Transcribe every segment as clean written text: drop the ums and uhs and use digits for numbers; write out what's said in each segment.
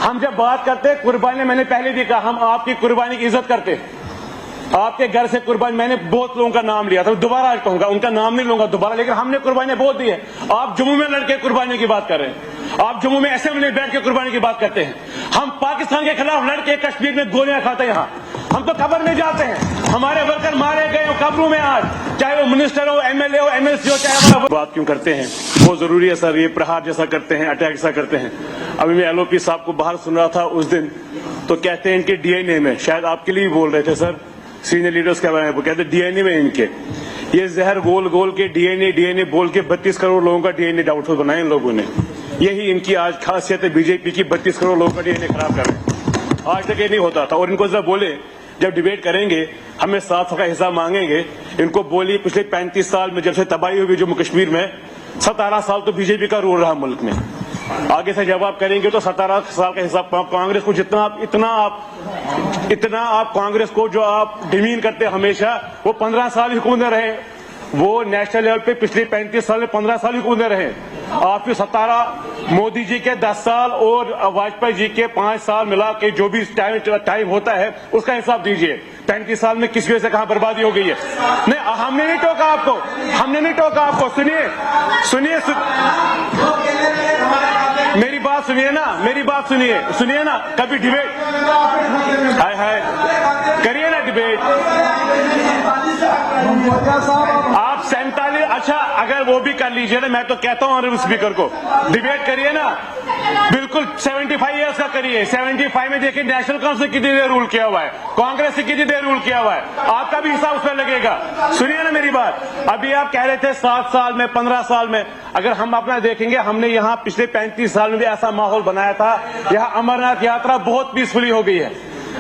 हम जब बात करते हैं कुर्बानी, मैंने पहले भी कहा हम आपकी कुर्बानी की इज्जत करते हैं। आपके घर से कुर्बानी, मैंने बहुत लोगों का नाम लिया था, दोबारा आज कहूंगा, उनका नाम नहीं लूंगा दोबारा, लेकिन हमने कुर्बानी बहुत दी है। आप जम्मू में लड़के कुर्बानी की बात कर रहे हैं, आप जम्मू में असेंबली में बैठ के कुर्बानी की बात करते हैं। हम पाकिस्तान के खिलाफ लड़के कश्मीर में गोलियां खाते हैं। यहाँ हम तो कब्र में जाते हैं, हमारे वर्कर मारे गए हो कब्रों में आज, चाहे वो मिनिस्टर हो, एमएलए हो, एमएलसी हो, चाहे हमारा। बात क्यों करते हैं, बहुत जरूरी है सर, ये प्रहार जैसा करते हैं, अटैक जैसा करते हैं। अभी मैं एलओपी साहब को बाहर सुन रहा था उस दिन, तो कहते हैं इनके डीएनए में, शायद आपके लिए भी बोल रहे थे सर, सीनियर लीडर्स के बारे में, कहते डीएनए में इनके ये जहर गोल गोल के डीएनए बोल के 32 करोड़ लोगों का डीएनए डाउटफुल बनाया इन लोगों ने। यही इनकी आज खासियत है बीजेपी की, 32 करोड़ लोगों का डीएनए खराब कर रहे हैं। आज तक ये नहीं होता था। और इनको जब बोले, जब डिबेट करेंगे हमें 700 का हिसाब मांगेंगे, इनको बोलिए पिछले 35 साल में जब से तबाही हुई जम्मू कश्मीर में, 17 साल तो बीजेपी का रूल रहा मुल्क में। आगे से जब आप करेंगे तो 17 साल का हिसाब कांग्रेस को इतना आप कांग्रेस को जो आप डिमीन करते हमेशा, वो 15 साल हुकूमत में रहे, वो नेशनल लेवल पे पिछले 35 साल में 15 साल हुकूमत में रहे। आपके 17, मोदी जी के 10 साल और वाजपेयी जी के 5 साल मिला के जो भी टाइम होता है उसका हिसाब दीजिए। 35 साल में किस वजह से कहां बर्बादी हो गई है। नहीं, हमने नहीं टोका आपको, हमने नहीं टोका आपको। सुनिए मेरी बात सुनिए ना, मेरी बात सुनिए ना। कभी डिबेट हाय करिए ना डिबेट। आप 47, अच्छा अगर वो भी कर लीजिए ना, मैं तो कहता हूं ऑनरेबल स्पीकर को, डिबेट करिए ना, बिल्कुल 75 ईयर्स का करिए। 75 में देखिए नेशनल काउंसिल कितनी देर रूल किया हुआ है, कांग्रेस से कितनी देर रूल किया हुआ है, आपका भी हिसाब उसमें लगेगा। सुनिए ना मेरी बात, अभी आप कह रहे थे 7 साल में, 15 साल में, अगर हम अपना देखेंगे, हमने यहाँ पिछले 35 साल में भी ऐसा माहौल बनाया था। यहाँ अमरनाथ यात्रा बहुत पीसफुली हो गई है।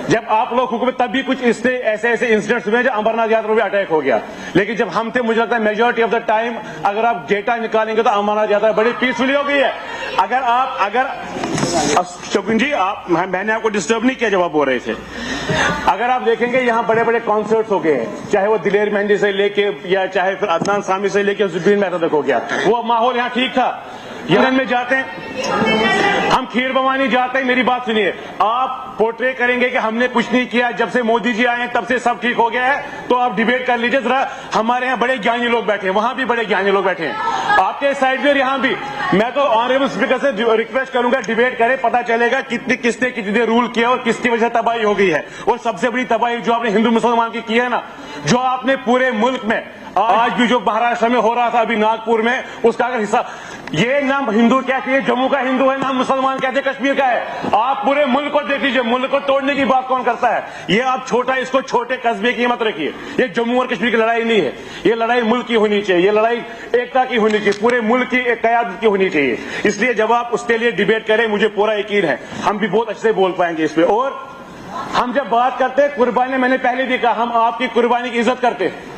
जब आप लोग हुकूमत, तब भी कुछ इससे ऐसे इंसिडेंट्स हुए जब अमरनाथ यात्रा में अटैक हो गया, लेकिन जब हम थे, मुझे लगता है मेजोरिटी ऑफ द टाइम अगर आप डेटा निकालेंगे तो अमरनाथ यात्रा बड़ी पीसफुली हो गई है। शकुन जी, मैंने आपको डिस्टर्ब नहीं किया जब आप बोल रहे थे। अगर आप देखेंगे यहाँ बड़े बड़े कॉन्सर्ट्स हो गए हैं, चाहे वो दिलेर मेहंदी से लेके या चाहे फिर अदनान सामी से लेके जुबीन मेहता तक हो गया, वो माहौल यहाँ ठीक था। यमन में जाते हैं, हम खीर भवानी जाते हैं, मेरी बात सुनिए, आप पोर्ट्रे करेंगे कि हमने कुछ नहीं किया, जब से मोदी जी आए तब से सब ठीक हो गया है, तो आप डिबेट कर लीजिए जरा। हमारे यहाँ बड़े ज्ञानी लोग बैठे हैं, वहां भी बड़े ज्ञानी लोग बैठे हैं, आपके साइड में और यहाँ भी। मैं तो ऑनरेबल स्पीकर से रिक्वेस्ट करूंगा, डिबेट करें, पता चलेगा किसने कितने रूल किया और किसकी वजह से तबाही हो गई है। और सबसे बड़ी तबाही जो आपने हिंदू मुसलमान की है ना, जो आपने पूरे मुल्क में, आज भी जो महाराष्ट्र में हो रहा था, अभी नागपुर में, उसका अगर हिस्सा, ये नाम हिंदू कहते हैं, जम्मू का हिंदू है, नाम मुसलमान कहते हैं, कश्मीर का है। आप पूरे मुल्क को देख लीजिए, मुल्क को तोड़ने की बात कौन करता है। ये आप छोटा, इसको छोटे कस्बे की मत रखिए। ये जम्मू और कश्मीर की लड़ाई नहीं है, ये लड़ाई मुल्क की होनी चाहिए, ये लड़ाई एकता की होनी चाहिए, पूरे मुल्क की एक कयादत की होनी चाहिए। इसलिए जब आप उसके लिए डिबेट करें, मुझे पूरा यकीन है हम भी बहुत अच्छे से बोल पाएंगे इस पे। और हम जब बात करते हैं कुर्बानी, मैंने पहले भी कहा हम आपकी कुर्बानी की इज्जत करते हैं।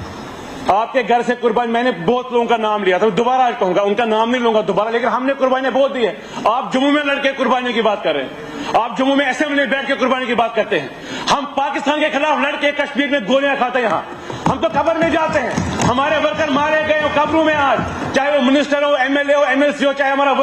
आपके घर से कुर्बानी, मैंने बहुत लोगों का नाम लिया था, दोबारा आज कहूंगा, उनका नाम नहीं लूंगा दोबारा, लेकिन हमने कुर्बानी बहुत दी है। आप जम्मू में लड़के कुर्बानी की बात कर रहे हैं, आप जम्मू में असेंबली में बैठ के कुर्बानी की बात करते हैं। हम पाकिस्तान के खिलाफ लड़के कश्मीर में गोलियां खाते हैं। यहाँ हम तो कब्र में जाते हैं, हमारे वर्कर मारे गए हो कब्रों में आज, चाहे वो मिनिस्टर हो, एमएलए हो, एमएलसी हो, चाहे हमारा